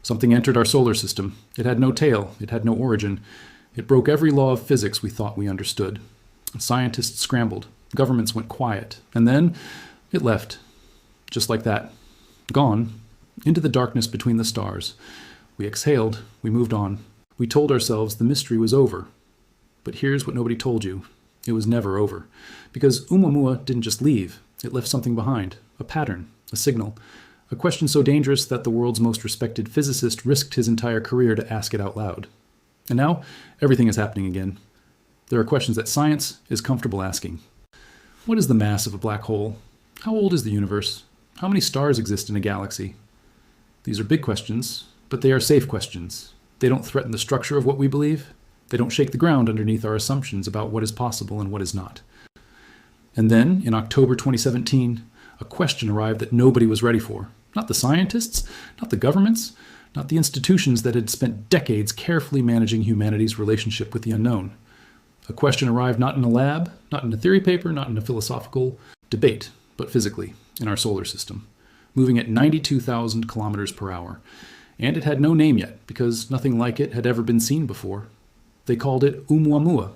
Something entered our solar system. It had no tail. It had no origin. It broke every law of physics we thought we understood. Scientists scrambled. Governments went quiet. And then it left. Just like that. Gone. Into the darkness between the stars. We exhaled. We moved on. We told ourselves the mystery was over. But here's what nobody told you. It was never over. Because Oumuamua didn't just leave. It left something behind. A pattern. A signal. A question so dangerous that the world's most respected physicist risked his entire career to ask it out loud. And now, everything is happening again. There are questions that science is comfortable asking. What is the mass of a black hole? How old is the universe? How many stars exist in a galaxy? These are big questions, but they are safe questions. They don't threaten the structure of what we believe. They don't shake the ground underneath our assumptions about what is possible and what is not. And then, in October 2017, a question arrived that nobody was ready for. Not the scientists, not the governments, not the institutions that had spent decades carefully managing humanity's relationship with the unknown. A question arrived not in a lab, not in a theory paper, not in a philosophical debate, but physically, in our solar system, moving at 92,000 kilometers per hour. And it had no name yet, because nothing like it had ever been seen before. They called it Oumuamua.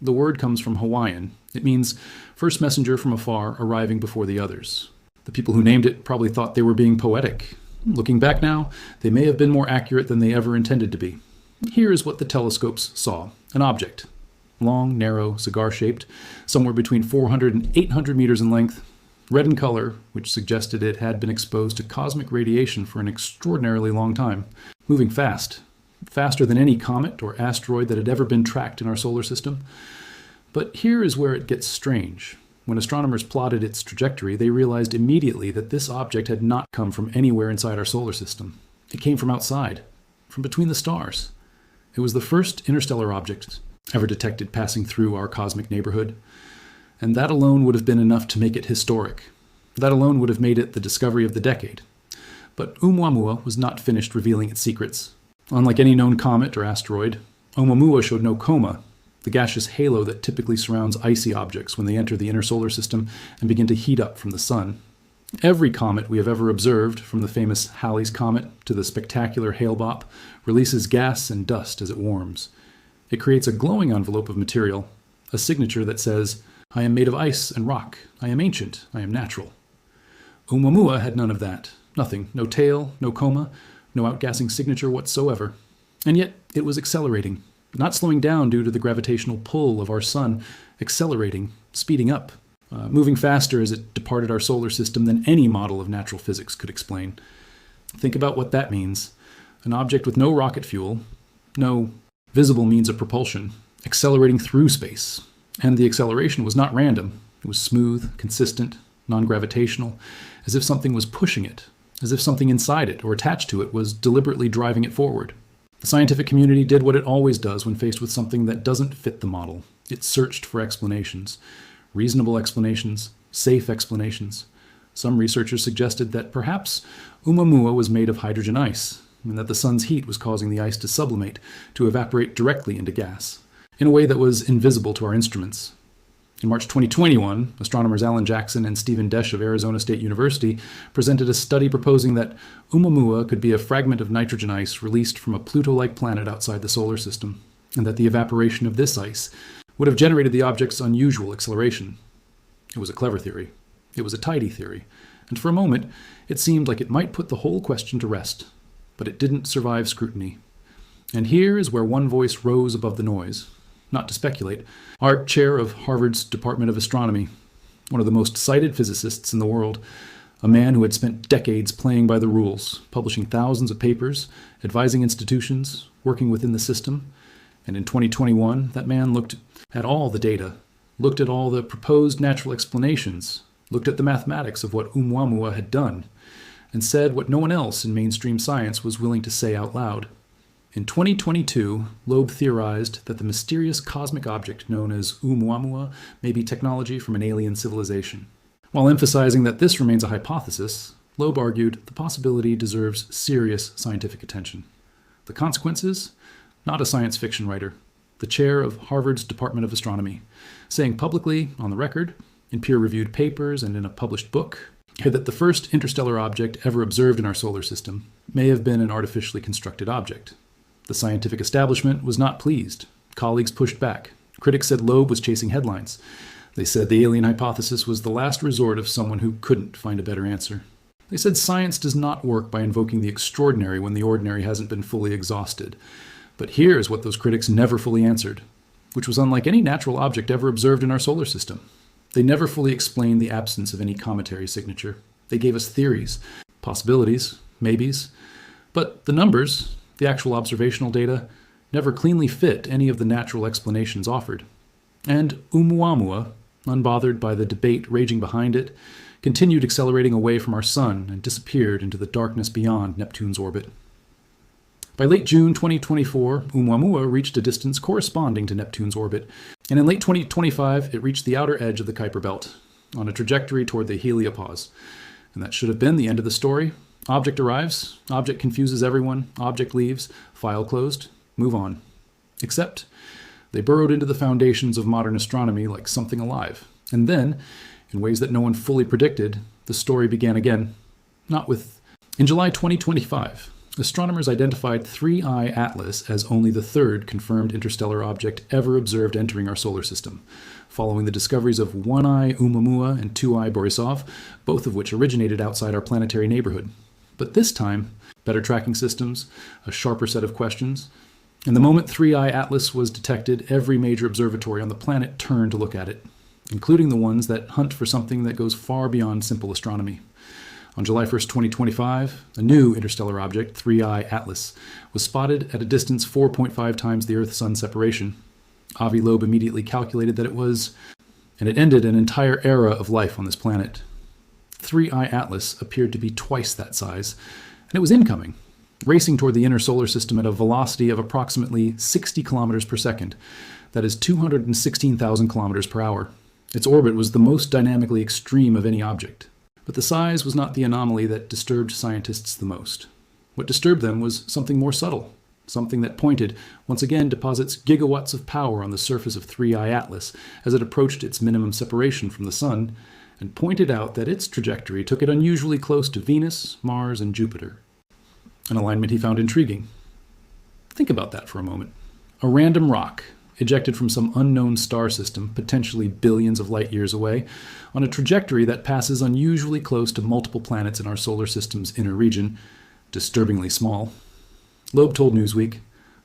The word comes from Hawaiian. It means first messenger from afar arriving before the others. The people who named it probably thought they were being poetic. Looking back now, they may have been more accurate than they ever intended to be. Here is what the telescopes saw. An object. Long, narrow, cigar-shaped, somewhere between 400 and 800 meters in length, red in color, which suggested it had been exposed to cosmic radiation for an extraordinarily long time, moving fast, faster than any comet or asteroid that had ever been tracked in our solar system. But here is where it gets strange. When astronomers plotted its trajectory, they realized immediately that this object had not come from anywhere inside our solar system. It came from outside, from between the stars. It was the first interstellar object ever detected passing through our cosmic neighborhood. And that alone would have been enough to make it historic. That alone would have made it the discovery of the decade. But Oumuamua was not finished revealing its secrets. Unlike any known comet or asteroid, Oumuamua showed no coma, the gaseous halo that typically surrounds icy objects when they enter the inner solar system and begin to heat up from the sun. Every comet we have ever observed, from the famous Halley's Comet to the spectacular Hale-Bopp, releases gas and dust as it warms. It creates a glowing envelope of material, a signature that says, "I am made of ice and rock. I am ancient. I am natural." Oumuamua had none of that. Nothing. No tail, no coma, no outgassing signature whatsoever. And yet it was accelerating. Not slowing down due to the gravitational pull of our sun, accelerating, speeding up, moving faster as it departed our solar system than any model of natural physics could explain. Think about what that means. An object with no rocket fuel, no visible means of propulsion, accelerating through space. And the acceleration was not random. It was smooth, consistent, non-gravitational, as if something was pushing it, as if something inside it or attached to it was deliberately driving it forward. The scientific community did what it always does when faced with something that doesn't fit the model. It searched for explanations. Reasonable explanations, safe explanations. Some researchers suggested that perhaps Oumuamua was made of hydrogen ice, and that the sun's heat was causing the ice to sublimate, to evaporate directly into gas, in a way that was invisible to our instruments. In March 2021, astronomers Alan Jackson and Stephen Desch of Arizona State University presented a study proposing that Oumuamua could be a fragment of nitrogen ice released from a Pluto-like planet outside the solar system, and that the evaporation of this ice would have generated the object's unusual acceleration. It was a clever theory. It was a tidy theory. And for a moment, it seemed like it might put the whole question to rest. But it didn't survive scrutiny. And here is where one voice rose above the noise. Not to speculate, Art Chair of Harvard's Department of Astronomy, one of the most cited physicists in the world, a man who had spent decades playing by the rules, publishing thousands of papers, advising institutions, working within the system. And in 2021, that man looked at all the data, looked at all the proposed natural explanations, looked at the mathematics of what Oumuamua had done, and said what no one else in mainstream science was willing to say out loud. In 2022, Loeb theorized that the mysterious cosmic object known as Oumuamua may be technology from an alien civilization. While emphasizing that this remains a hypothesis, Loeb argued the possibility deserves serious scientific attention. The consequences? Not a science fiction writer, the chair of Harvard's Department of Astronomy, saying publicly, on the record, in peer-reviewed papers and in a published book, that the first interstellar object ever observed in our solar system may have been an artificially constructed object. The scientific establishment was not pleased. Colleagues pushed back. Critics said Loeb was chasing headlines. They said the alien hypothesis was the last resort of someone who couldn't find a better answer. They said science does not work by invoking the extraordinary when the ordinary hasn't been fully exhausted. But here's what those critics never fully answered, which was unlike any natural object ever observed in our solar system. They never fully explained the absence of any cometary signature. They gave us theories, possibilities, maybes, but the numbers, the actual observational data, never cleanly fit any of the natural explanations offered. And Oumuamua, unbothered by the debate raging behind it, continued accelerating away from our sun and disappeared into the darkness beyond Neptune's orbit. By late June 2024, Oumuamua reached a distance corresponding to Neptune's orbit, and in late 2025 it reached the outer edge of the Kuiper Belt, on a trajectory toward the heliopause. And that should have been the end of the story. Object arrives, object confuses everyone, object leaves, file closed, move on. Except they burrowed into the foundations of modern astronomy like something alive. And then, in ways that no one fully predicted, the story began again. In July 2025, astronomers identified 3I Atlas as only the third confirmed interstellar object ever observed entering our solar system, following the discoveries of 1I Oumuamua and 2I Borisov, both of which originated outside our planetary neighborhood. But this time, better tracking systems, a sharper set of questions, and the moment 3I Atlas was detected, every major observatory on the planet turned to look at it, including the ones that hunt for something that goes far beyond simple astronomy. On July 1st, 2025, a new interstellar object, 3I Atlas, was spotted at a distance 4.5 times the Earth-Sun separation. Avi Loeb immediately calculated that it was, and it ended an entire era of life on this planet. 3I Atlas appeared to be twice that size, and it was incoming, racing toward the inner solar system at a velocity of approximately 60 kilometers per second. That is 216,000 kilometers per hour. Its orbit was the most dynamically extreme of any object. But the size was not the anomaly that disturbed scientists the most. What disturbed them was something more subtle, something that pointed, once again deposits gigawatts of power on the surface of 3I Atlas as it approached its minimum separation from the Sun, and pointed out that its trajectory took it unusually close to Venus, Mars, and Jupiter. An alignment he found intriguing. Think about that for a moment. A random rock, ejected from some unknown star system, potentially billions of light years away, on a trajectory that passes unusually close to multiple planets in our solar system's inner region, disturbingly small. Loeb told Newsweek,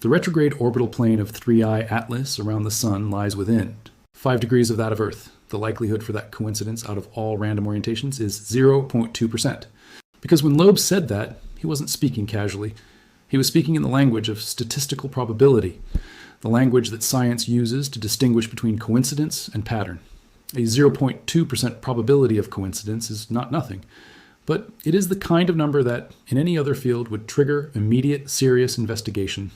"The retrograde orbital plane of 3I Atlas around the Sun lies within 5 degrees of that of Earth. The likelihood for that coincidence out of all random orientations is 0.2%. Because when Loeb said that, he wasn't speaking casually. He was speaking in the language of statistical probability, the language that science uses to distinguish between coincidence and pattern. A 0.2% probability of coincidence is not nothing, but it is the kind of number that, in any other field, would trigger immediate, serious investigation.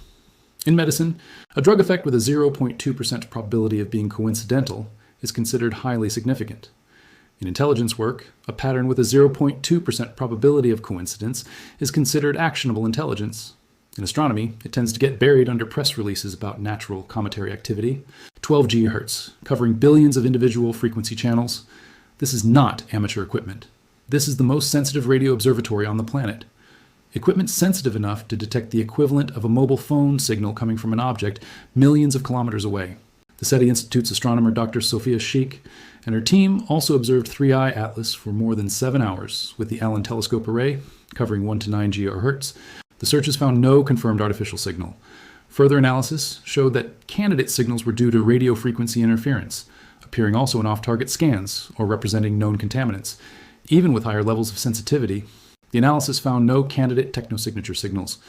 In medicine, a drug effect with a 0.2% probability of being coincidental is considered highly significant. In intelligence work, a pattern with a 0.2% probability of coincidence is considered actionable intelligence. In astronomy, it tends to get buried under press releases about natural cometary activity. 12 GHz, covering billions of individual frequency channels. This is not amateur equipment. This is the most sensitive radio observatory on the planet. Equipment sensitive enough to detect the equivalent of a mobile phone signal coming from an object millions of kilometers away. The SETI Institute's astronomer Dr. Sophia Sheikh and her team also observed 3I Atlas for more than 7 hours with the Allen Telescope Array, covering 1 to 9 GHz. The searches found no confirmed artificial signal. Further analysis showed that candidate signals were due to radio frequency interference, appearing also in off-target scans or representing known contaminants. Even with higher levels of sensitivity, the analysis found no candidate technosignature signals.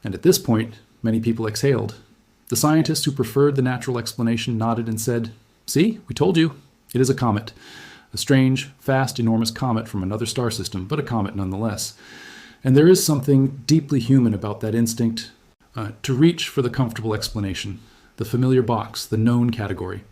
And at this point, many people exhaled. The scientists who preferred the natural explanation nodded and said, "See, we told you. It is a comet. A strange, fast, enormous comet from another star system, but a comet nonetheless." And there is something deeply human about that instinct to reach for the comfortable explanation, the familiar box, the known category,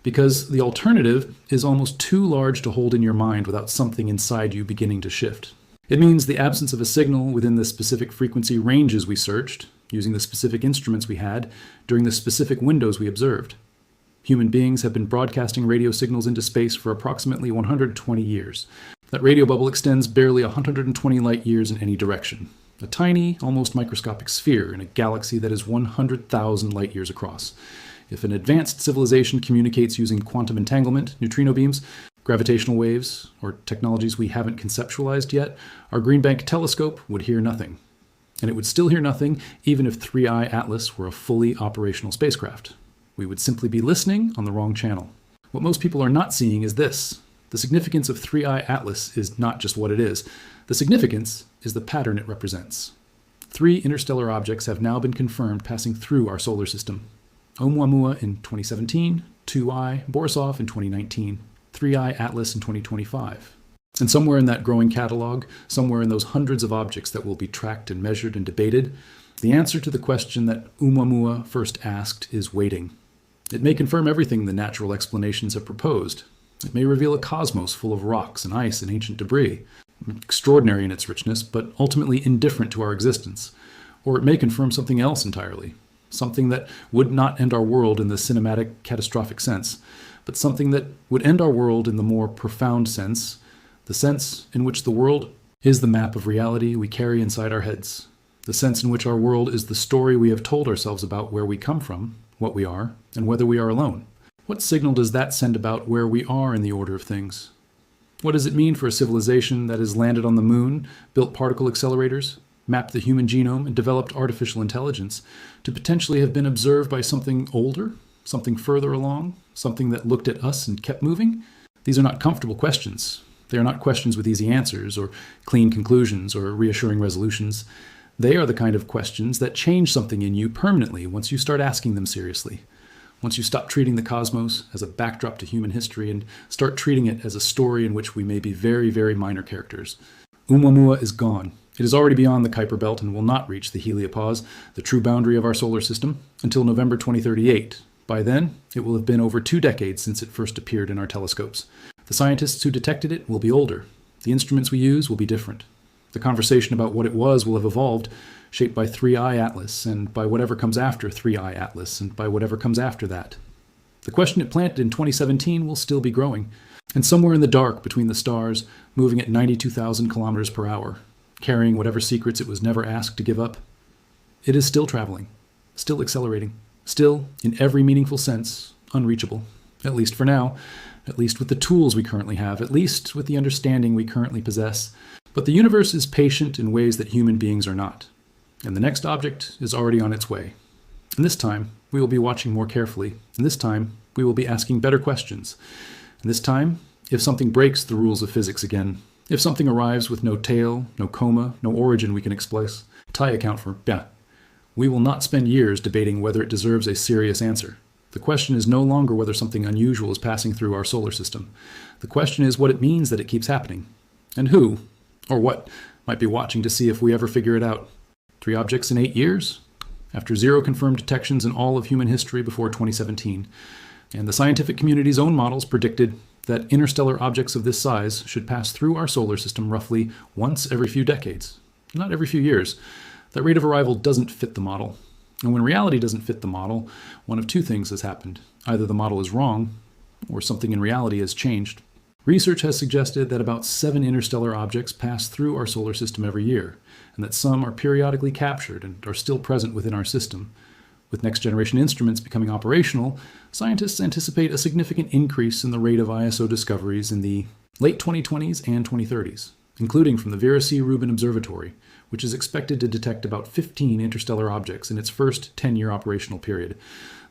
because the alternative is almost too large to hold in your mind without something inside you beginning to shift. It means the absence of a signal within the specific frequency ranges we searched, using the specific instruments we had, during the specific windows we observed. Human beings have been broadcasting radio signals into space for approximately 120 years. That radio bubble extends barely 120 light years in any direction. A tiny, almost microscopic sphere in a galaxy that is 100,000 light years across. If an advanced civilization communicates using quantum entanglement, neutrino beams, gravitational waves, or technologies we haven't conceptualized yet, our Green Bank telescope would hear nothing. And it would still hear nothing even if 3I Atlas were a fully operational spacecraft. We would simply be listening on the wrong channel. What most people are not seeing is this. The significance of 3I Atlas is not just what it is. The significance is the pattern it represents. 3 interstellar objects have now been confirmed passing through our solar system. Oumuamua in 2017, 2I Borisov in 2019, 3I Atlas in 2025. And somewhere in that growing catalog, somewhere in those hundreds of objects that will be tracked and measured and debated, the answer to the question that Oumuamua first asked is waiting. It may confirm everything the natural explanations have proposed. It may reveal a cosmos full of rocks and ice and ancient debris, extraordinary in its richness, but ultimately indifferent to our existence. Or it may confirm something else entirely, something that would not end our world in the cinematic, catastrophic sense, but something that would end our world in the more profound sense, the sense in which the world is the map of reality we carry inside our heads, the sense in which our world is the story we have told ourselves about where we come from, what we are, and whether we are alone. What signal does that send about where we are in the order of things? What does it mean for a civilization that has landed on the moon, built particle accelerators, mapped the human genome, and developed artificial intelligence to potentially have been observed by something older, something further along, something that looked at us and kept moving? These are not comfortable questions. They are not questions with easy answers or clean conclusions or reassuring resolutions. They are the kind of questions that change something in you permanently once you start asking them seriously. Once you stop treating the cosmos as a backdrop to human history and start treating it as a story in which we may be very, very minor characters. Oumuamua is gone. It is already beyond the Kuiper Belt and will not reach the heliopause, the true boundary of our solar system, until November 2038. By then, it will have been over 2 decades since it first appeared in our telescopes. The scientists who detected it will be older. The instruments we use will be different. The conversation about what it was will have evolved, shaped by 3I Atlas, and by whatever comes after 3I Atlas, and by whatever comes after that. The question it planted in 2017 will still be growing, and somewhere in the dark between the stars, moving at 92,000 kilometers per hour, carrying whatever secrets it was never asked to give up, it is still traveling, still accelerating, still, in every meaningful sense, unreachable, at least for now, at least with the tools we currently have, at least with the understanding we currently possess. But the universe is patient in ways that human beings are not. And the next object is already on its way. And this time, we will be watching more carefully. And this time, we will be asking better questions. And this time, if something breaks the rules of physics again, if something arrives with no tail, no coma, no origin we can explain, account for, we will not spend years debating whether it deserves a serious answer. The question is no longer whether something unusual is passing through our solar system. The question is what it means that it keeps happening. And who, or what, might be watching to see if we ever figure it out. 3 objects in 8 years? After 0 confirmed detections in all of human history before 2017. And the scientific community's own models predicted that interstellar objects of this size should pass through our solar system roughly once every few decades, not every few years. That rate of arrival doesn't fit the model. And when reality doesn't fit the model, one of 2 things has happened. Either the model is wrong, or something in reality has changed. Research has suggested that about 7 interstellar objects pass through our solar system every year, and that some are periodically captured and are still present within our system. With next-generation instruments becoming operational, scientists anticipate a significant increase in the rate of ISO discoveries in the late 2020s and 2030s, including from the Vera C. Rubin Observatory, which is expected to detect about 15 interstellar objects in its first 10-year operational period,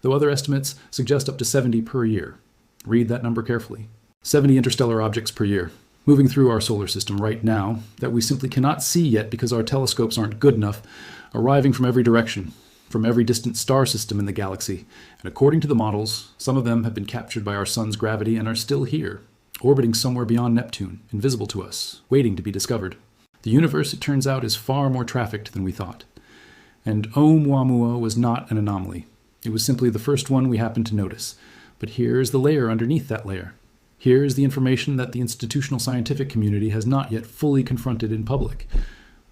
though other estimates suggest up to 70 per year. Read that number carefully. 70 interstellar objects per year, moving through our solar system right now that we simply cannot see yet because our telescopes aren't good enough, arriving from every direction, from every distant star system in the galaxy. And according to the models, some of them have been captured by our sun's gravity and are still here, orbiting somewhere beyond Neptune, invisible to us, waiting to be discovered. The universe, it turns out, is far more trafficked than we thought. And Oumuamua was not an anomaly. It was simply the first one we happened to notice. But here is the layer underneath that layer. Here is the information that the institutional scientific community has not yet fully confronted in public.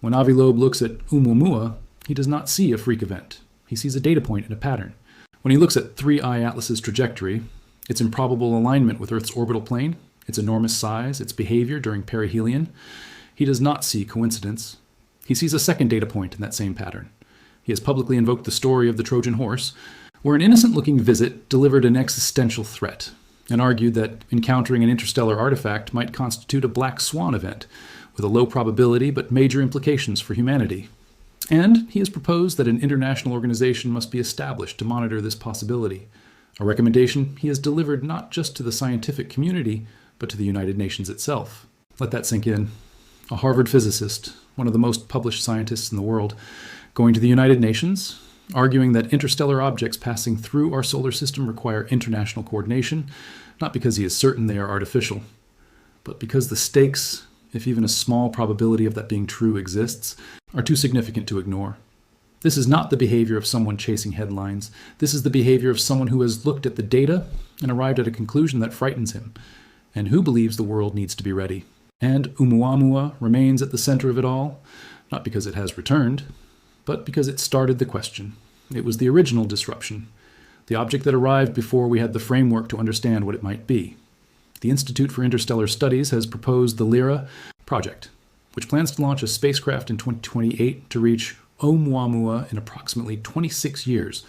When Avi Loeb looks at Oumuamua, he does not see a freak event. He sees a data point and a pattern. When he looks at 3I Atlas's trajectory, its improbable alignment with Earth's orbital plane, its enormous size, its behavior during perihelion, he does not see coincidence. He sees a second data point in that same pattern. He has publicly invoked the story of the Trojan horse, where an innocent-looking visit delivered an existential threat, and argued that encountering an interstellar artifact might constitute a black swan event, with a low probability but major implications for humanity. And he has proposed that an international organization must be established to monitor this possibility, a recommendation he has delivered not just to the scientific community, but to the United Nations itself. Let that sink in. A Harvard physicist, one of the most published scientists in the world, going to the United Nations, arguing that interstellar objects passing through our solar system require international coordination, not because he is certain they are artificial, but because the stakes, if even a small probability of that being true exists, are too significant to ignore. This is not the behavior of someone chasing headlines. This is the behavior of someone who has looked at the data and arrived at a conclusion that frightens him, and who believes the world needs to be ready. And Oumuamua remains at the center of it all, not because it has returned, but because it started the question. It was the original disruption, the object that arrived before we had the framework to understand what it might be. The Institute for Interstellar Studies has proposed the LYRA project, which plans to launch a spacecraft in 2028 to reach Oumuamua in approximately 26 years,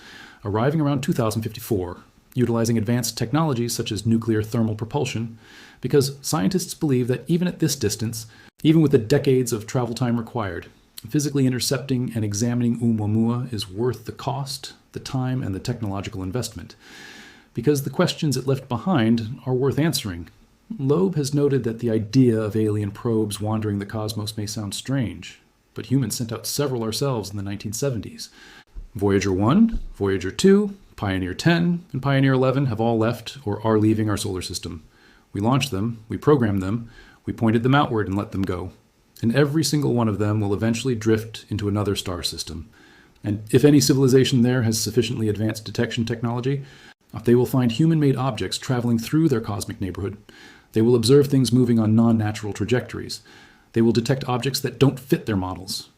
arriving around 2054, utilizing advanced technologies such as nuclear thermal propulsion, because scientists believe that even at this distance, even with the decades of travel time required, physically intercepting and examining Oumuamua is worth the cost, the time, and the technological investment, because the questions it left behind are worth answering. Loeb has noted that the idea of alien probes wandering the cosmos may sound strange, but humans sent out several ourselves in the 1970s. Voyager 1, Voyager 2, Pioneer 10, and Pioneer 11 have all left or are leaving our solar system. We launched them, we programmed them, we pointed them outward and let them go. And every single one of them will eventually drift into another star system. And if any civilization there has sufficiently advanced detection technology, they will find human-made objects traveling through their cosmic neighborhood. They will observe things moving on non-natural trajectories. They will detect objects that don't fit their models.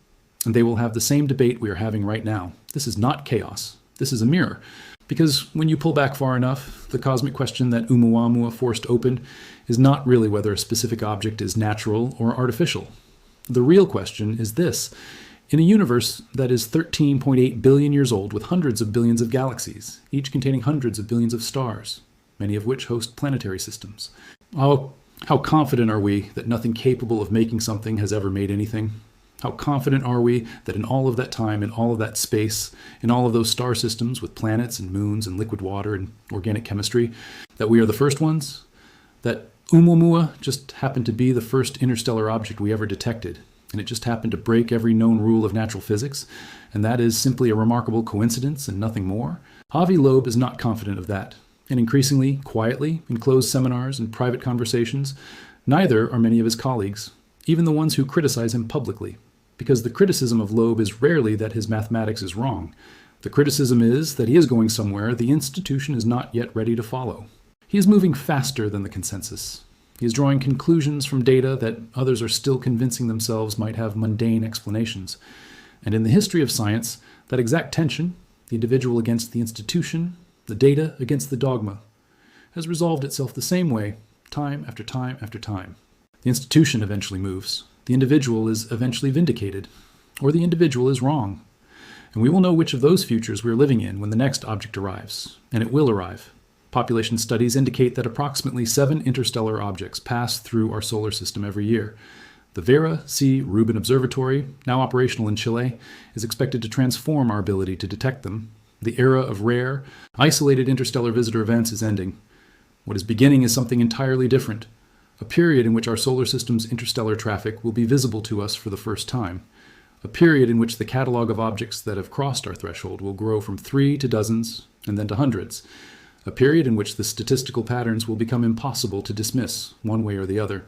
And they will have the same debate we are having right now. This is not chaos. This is a mirror. Because when you pull back far enough, the cosmic question that Oumuamua forced open is not really whether a specific object is natural or artificial. The real question is this. In a universe that is 13.8 billion years old with hundreds of billions of galaxies, each containing hundreds of billions of stars, many of which host planetary systems, how confident are we that nothing capable of making something has ever made anything? How confident are we that in all of that time, in all of that space, in all of those star systems with planets and moons and liquid water and organic chemistry, that we are the first ones? That Oumuamua just happened to be the first interstellar object we ever detected, and it just happened to break every known rule of natural physics, and that is simply a remarkable coincidence and nothing more? Avi Loeb is not confident of that, and increasingly, quietly, in closed seminars and private conversations, neither are many of his colleagues, even the ones who criticize him publicly. Because the criticism of Loeb is rarely that his mathematics is wrong. The criticism is that he is going somewhere the institution is not yet ready to follow. He is moving faster than the consensus. He is drawing conclusions from data that others are still convincing themselves might have mundane explanations. And in the history of science, that exact tension, the individual against the institution, the data against the dogma, has resolved itself the same way, time after time after time. The institution eventually moves. The individual is eventually vindicated, or the individual is wrong. And we will know which of those futures we are living in when the next object arrives, and it will arrive. Population studies indicate that approximately 7 interstellar objects pass through our solar system every year. The Vera C. Rubin Observatory, now operational in Chile, is expected to transform our ability to detect them. The era of rare, isolated interstellar visitor events is ending. What is beginning is something entirely different, a period in which our solar system's interstellar traffic will be visible to us for the first time, a period in which the catalog of objects that have crossed our threshold will grow from 3 to dozens and then to hundreds, a period in which the statistical patterns will become impossible to dismiss one way or the other.